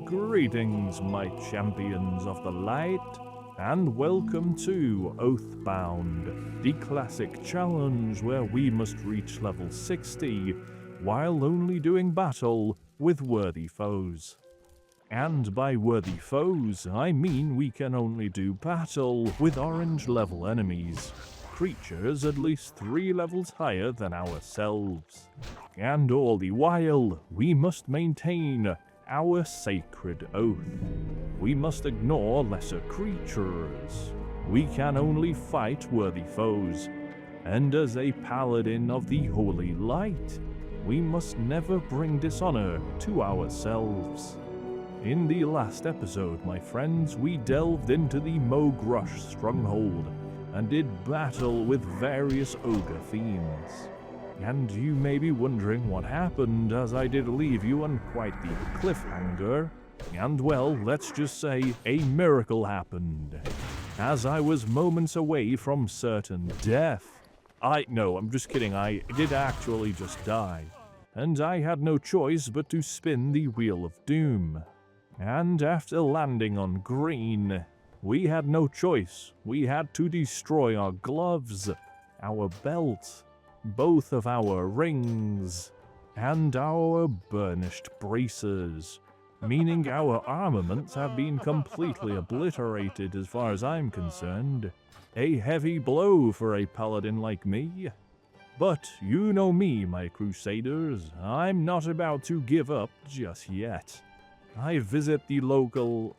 Greetings, my champions of the light, and welcome to Oathbound, the classic challenge where we must reach level 60 while only doing battle with worthy foes. And by worthy foes, I mean we can only do battle with orange level enemies, creatures at least 3 levels higher than ourselves. And all the while, we must maintain our sacred oath. We must ignore lesser creatures. We can only fight worthy foes. And as a paladin of the holy light, we must never bring dishonor to ourselves. In the last episode, my friends, we delved into the Mogrush stronghold and did battle with various ogre fiends. And you may be wondering what happened, as I did leave you on quite the cliffhanger. And well, let's just say a miracle happened, as I was moments away from certain death. I'm just kidding, I did actually just die. And I had no choice but to spin the Wheel of Doom. And after landing on green, we had no choice. We had to destroy our gloves, our belt, both of our rings, and our burnished braces, meaning our armaments have been completely obliterated as far as I'm concerned. A heavy blow for a paladin like me. But you know me, my crusaders, I'm not about to give up just yet. I visit the local,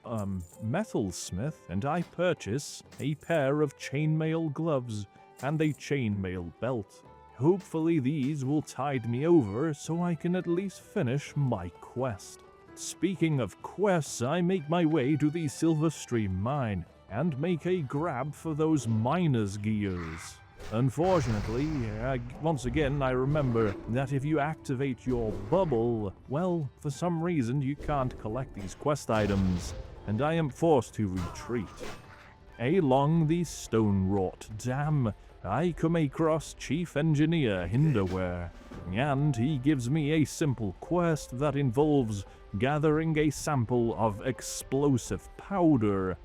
metalsmith, and I purchase a pair of chainmail gloves and a chainmail belt. Hopefully these will tide me over so I can at least finish my quest. Speaking of quests, I make my way to the Silverstream mine and make a grab for those miner's gears. Unfortunately, once again, I remember that if you activate your bubble, well, for some reason you can't collect these quest items, and I am forced to retreat. Along the stone-wrought dam, I come across Chief Engineer Hinderware, and he gives me a simple quest that involves gathering a sample of explosive powder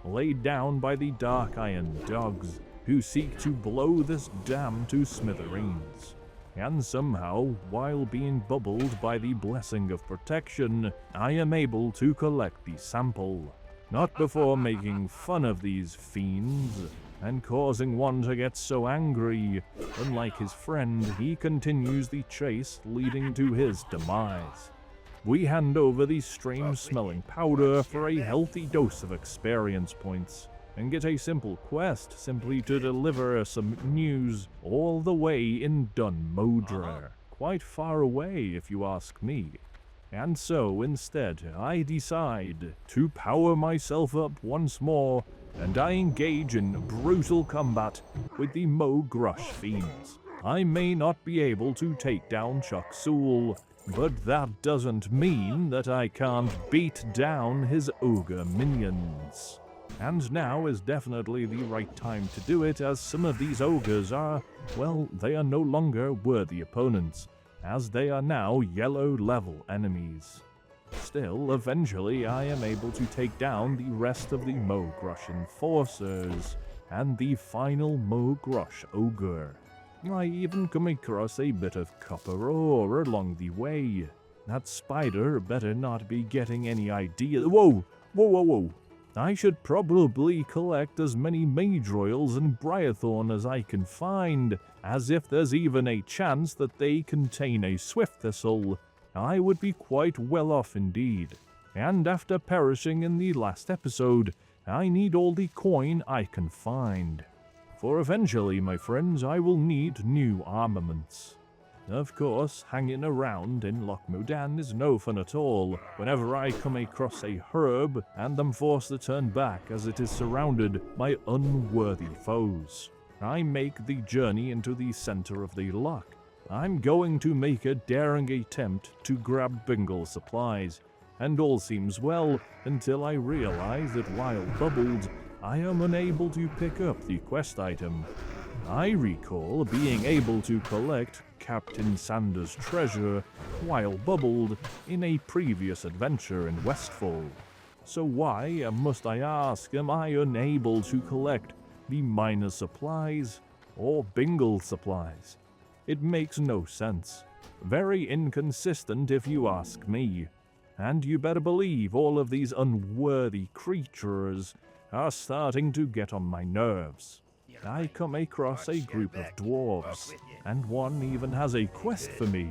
laid down by the Dark Iron Dogs, who seek to blow this dam to smithereens. And somehow, while being bubbled by the blessing of protection, I am able to collect the sample. Not before making fun of these fiends, and causing one to get so angry. Unlike his friend, he continues the chase leading to his demise. We hand over the strange-smelling powder for a healthy dose of experience points, and get a simple quest simply to deliver some news all the way in Dunmodra. Quite far away, if you ask me. And so, instead, I decide to power myself up once more, and I engage in brutal combat with the Mogrush fiends. I may not be able to take down Chuck Sewell, but that doesn't mean that I can't beat down his ogre minions. And now is definitely the right time to do it, as some of these ogres are, well, they are no longer worthy opponents, as they are now yellow level enemies. Still, eventually I am able to take down the rest of the Mogrush enforcers, and the final Mogrush ogre. I even come across a bit of copper ore along the way. That spider better not be getting any idea— Whoa! I should probably collect as many mage royals and briarthorn as I can find, as if there's even a chance that they contain a swift thistle. I would be quite well off indeed. And after perishing in the last episode, I need all the coin I can find. For eventually, my friends, I will need new armaments. Of course, hanging around in Loch Modan is no fun at all whenever I come across a herb and am forced to turn back as it is surrounded by unworthy foes. I make the journey into the center of the loch. I'm going to make a daring attempt to grab Bingle supplies, and all seems well until I realize that while bubbled, I am unable to pick up the quest item. I recall being able to collect Captain Sanders' treasure while bubbled in a previous adventure in Westfall. So why, must I ask, am I unable to collect the miner supplies or Bingle supplies? It makes no sense. Very inconsistent if you ask me. And you better believe all of these unworthy creatures are starting to get on my nerves. I come across a group of dwarves, and one even has a quest for me.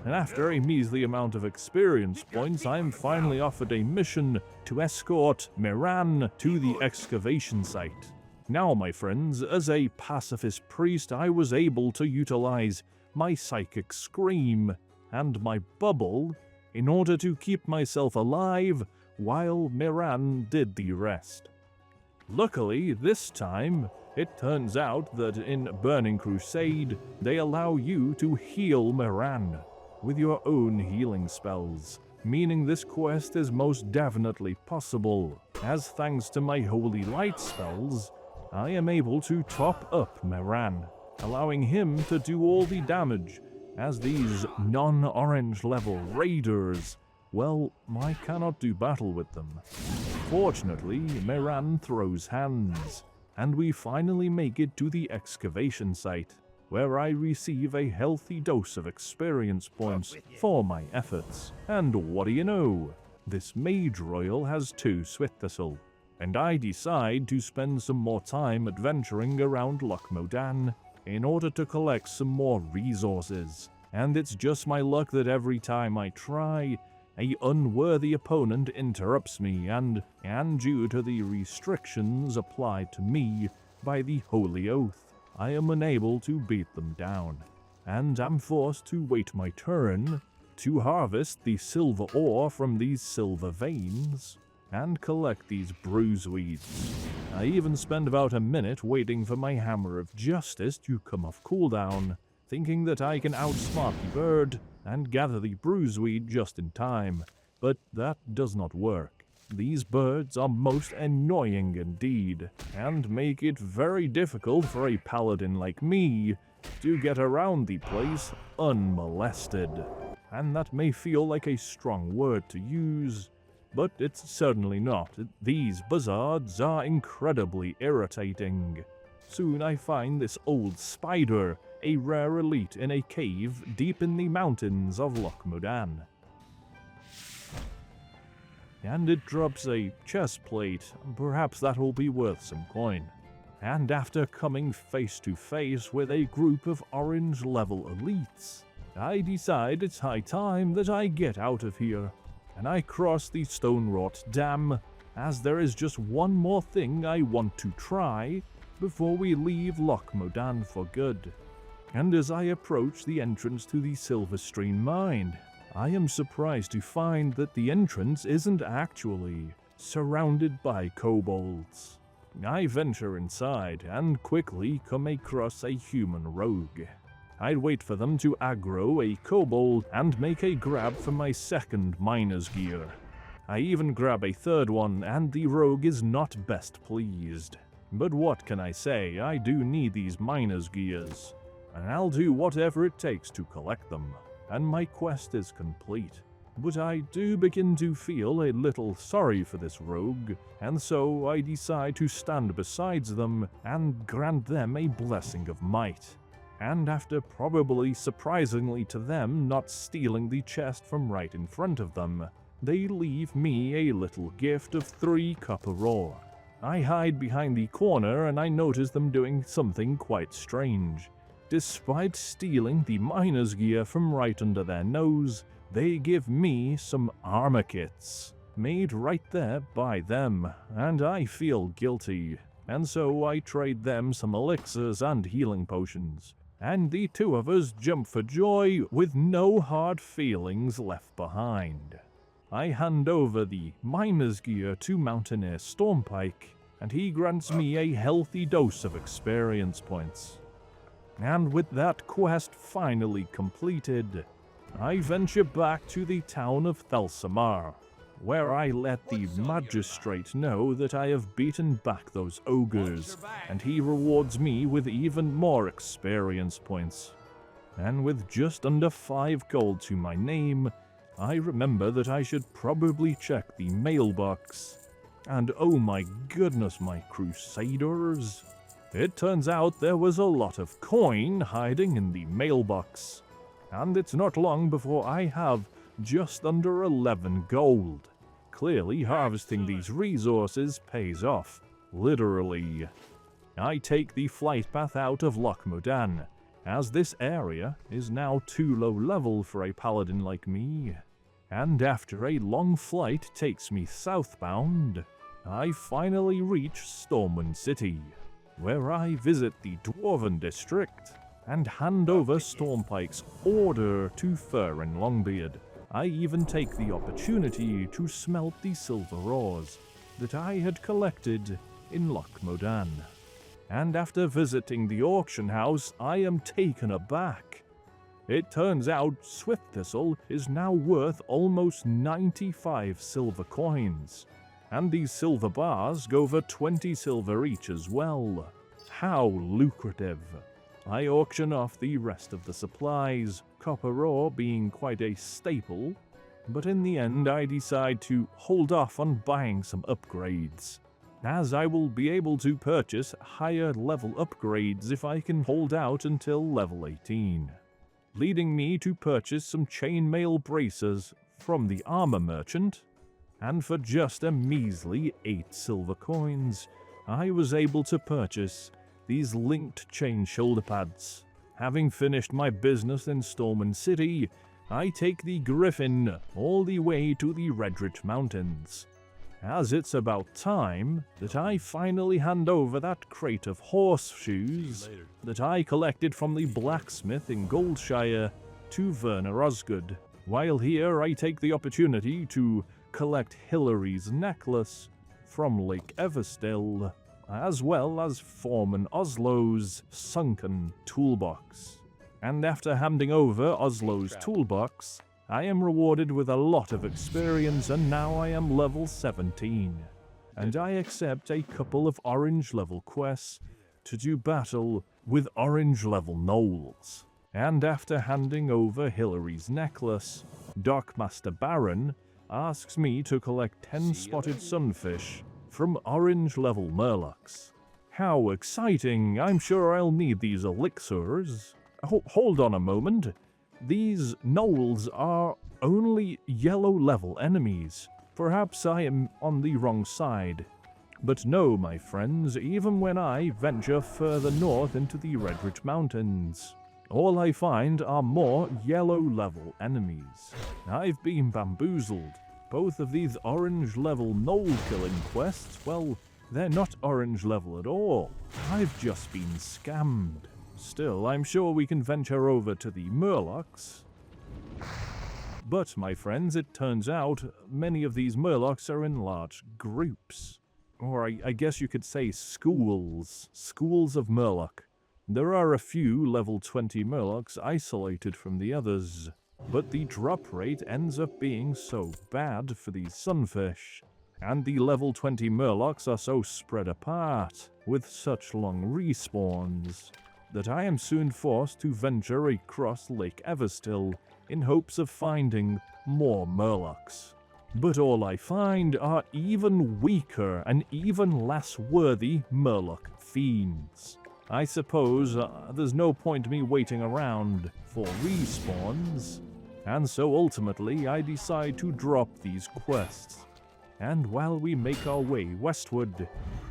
And after a measly amount of experience points, I am finally offered a mission to escort Miran to the excavation site. Now, my friends, as a pacifist priest, I was able to utilize my psychic scream and my bubble in order to keep myself alive while Miran did the rest. Luckily, this time, it turns out that in Burning Crusade, they allow you to heal Miran with your own healing spells, meaning this quest is most definitely possible, as thanks to my Holy Light spells, I am able to top up Miran, allowing him to do all the damage, as these non-orange level raiders, well, I cannot do battle with them. Fortunately, Miran throws hands, and we finally make it to the excavation site, where I receive a healthy dose of experience points for my efforts. And what do you know? This Mage Royal has 2 Swithistle, and I decide to spend some more time adventuring around Loch Modan in order to collect some more resources. And it's just my luck that every time I try, a unworthy opponent interrupts me, and due to the restrictions applied to me by the Holy Oath, I am unable to beat them down, and am forced to wait my turn to harvest the silver ore from these silver veins and collect these bruiseweeds. I even spend about a minute waiting for my Hammer of Justice to come off cooldown, thinking that I can outsmart the bird and gather the bruiseweed just in time, but that does not work. These birds are most annoying indeed, and make it very difficult for a paladin like me to get around the place unmolested. And that may feel like a strong word to use, but it's certainly not. These buzzards are incredibly irritating. Soon I find this old spider, a rare elite in a cave deep in the mountains of Loch Modan. And it drops a chest plate, perhaps that will be worth some coin. And after coming face to face with a group of orange level elites, I decide it's high time that I get out of here, and I cross the stone-wrought dam, as there is just one more thing I want to try before we leave Loch Modan for good. And as I approach the entrance to the Silverstream mine, I am surprised to find that the entrance isn't actually surrounded by kobolds. I venture inside and quickly come across a human rogue. I'd wait for them to aggro a kobold and make a grab for my second miner's gear. I even grab a third one, and the rogue is not best pleased. But what can I say, I do need these miner's gears, and I'll do whatever it takes to collect them, and my quest is complete. But I do begin to feel a little sorry for this rogue, and so I decide to stand beside them and grant them a blessing of might. And after probably surprisingly to them not stealing the chest from right in front of them, they leave me a little gift of 3 copper ore. I hide behind the corner and I notice them doing something quite strange. Despite stealing the miner's gear from right under their nose, they give me some armor kits, made right there by them, and I feel guilty, and so I trade them some elixirs and healing potions, and the 2 of us jump for joy with no hard feelings left behind. I hand over the miner's gear to Mountaineer Stormpike, and he grants me a healthy dose of experience points. And with that quest finally completed, I venture back to the town of Thelsamar, where I let the magistrate know that I have beaten back those ogres, and he rewards me with even more experience points. and with just under 5 gold to my name, I remember that I should probably check the mailbox. And oh my goodness, my crusaders! It turns out there was a lot of coin hiding in the mailbox. And it's not long before I have just under 11 gold. Clearly, harvesting these resources pays off, literally. I take the flight path out of Loch Modan, as this area is now too low level for a paladin like me. And after a long flight takes me southbound, I finally reach Stormwind City, where I visit the Dwarven District and hand over Stormpike's order to Furin Longbeard. I even take the opportunity to smelt the silver ores that I had collected in Loch Modan. And after visiting the auction house, I am taken aback. It turns out Swift Thistle is now worth almost 95 silver coins, and these silver bars go for 20 silver each as well. How lucrative! I auction off the rest of the supplies, copper ore being quite a staple, but in the end I decide to hold off on buying some upgrades, as I will be able to purchase higher level upgrades if I can hold out until level 18, leading me to purchase some chainmail bracers from the armor merchant, and for just a measly 8 silver coins, I was able to purchase these linked chain shoulder pads. Having finished my business in Stormwind City, I take the Griffin all the way to the Redrich Mountains, as it's about time that I finally hand over that crate of horseshoes that I collected from the blacksmith in Goldshire to Werner Osgood. While here, I take the opportunity to collect Hilary's necklace from Lake Everstill, as well as Foreman Oslo's sunken toolbox. And after handing over Oslo's toolbox, I am rewarded with a lot of experience, and now I am level 17. And I accept a couple of orange level quests to do battle with orange level gnolls. And after handing over Hilary's necklace, Dockmaster Baron asks me to collect 10 spotted sunfish from orange level murlocs. How exciting! I'm sure I'll need these elixirs. Hold on a moment. These gnolls are only yellow level enemies. Perhaps I am on the wrong side. But no, my friends, even when I venture further north into the Redrich Mountains, all I find are more yellow level enemies. I've been bamboozled. Both of these orange level gnoll killing quests, well, they're not orange level at all. I've just been scammed. Still, I'm sure we can venture over to the Murlocs. But, my friends, it turns out many of these Murlocs are in large groups. Or I guess you could say schools. Schools of Murloc. There are a few level 20 Murlocs isolated from the others, but the drop rate ends up being so bad for these sunfish, and the level 20 Murlocs are so spread apart, with such long respawns, that I am soon forced to venture across Lake Everstill in hopes of finding more Murlocs. But all I find are even weaker and even less worthy Murloc fiends. I suppose there's no point me waiting around for respawns, and so ultimately I decide to drop these quests. And while we make our way westward,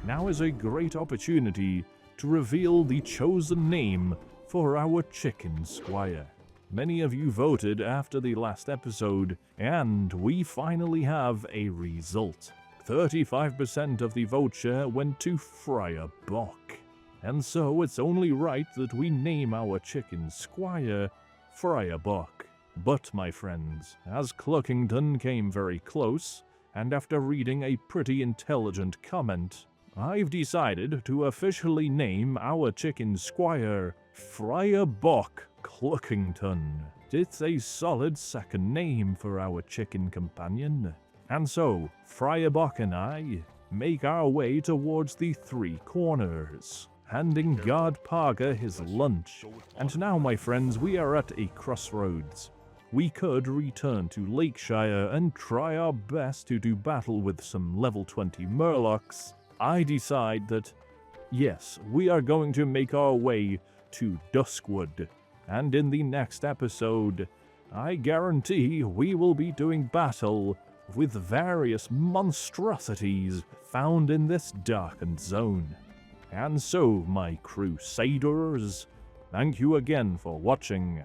now is a great opportunity to reveal the chosen name for our chicken squire. Many of you voted after the last episode, and we finally have a result. 35% of the vote share went to Friar Bock. And so it's only right that we name our chicken squire Friar Bock. But, my friends, as Cluckington came very close, and after reading a pretty intelligent comment, I've decided to officially name our chicken squire Friar Bock Cluckington. It's a solid second name for our chicken companion. And so, Friar Bock and I make our way towards the Three Corners. handing Guard Parga his lunch. And now, my friends, we are at a crossroads. We could return to Lakeshire and try our best to do battle with some level 20 Murlocs. I decide that, yes, we are going to make our way to Duskwood. And in the next episode, I guarantee we will be doing battle with various monstrosities found in this darkened zone. And so, my Crusaders, thank you again for watching.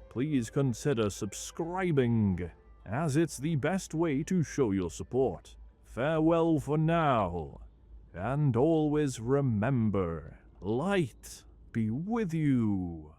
Please consider subscribing, as it's the best way to show your support. Farewell for now, and always remember, light be with you.